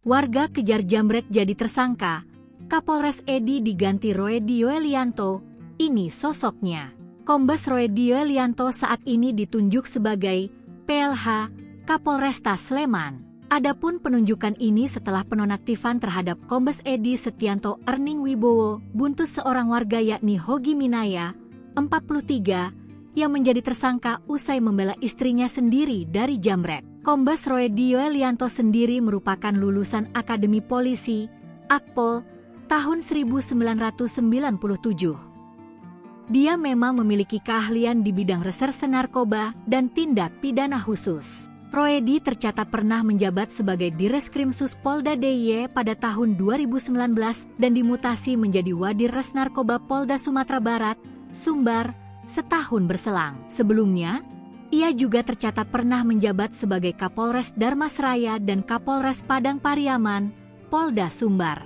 Warga kejar jambret jadi tersangka. Kapolres Edi diganti Roedi Yoelianto. Ini sosoknya. Kombes Roedi Yoelianto saat ini ditunjuk sebagai PLH Kapolresta Sleman. Adapun penunjukan ini setelah penonaktifan terhadap Kombes Edi Setianto Erning Wibowo, buntu seorang warga yakni Hogi Minaya, 43, yang menjadi tersangka usai membela istrinya sendiri dari jambret. Kombes Roedi Yoelianto sendiri merupakan lulusan Akademi Polisi, Akpol, tahun 1997. Dia memang memiliki keahlian di bidang reserse narkoba dan tindak pidana khusus. Roedi tercatat pernah menjabat sebagai Direskrimsus Polda DIY pada tahun 2019 dan dimutasi menjadi Wadir Res Narkoba Polda Sumatera Barat, Sumbar, setahun berselang. Sebelumnya, ia juga tercatat pernah menjabat sebagai Kapolres Darmasraya dan Kapolres Padang Pariaman, Polda Sumbar.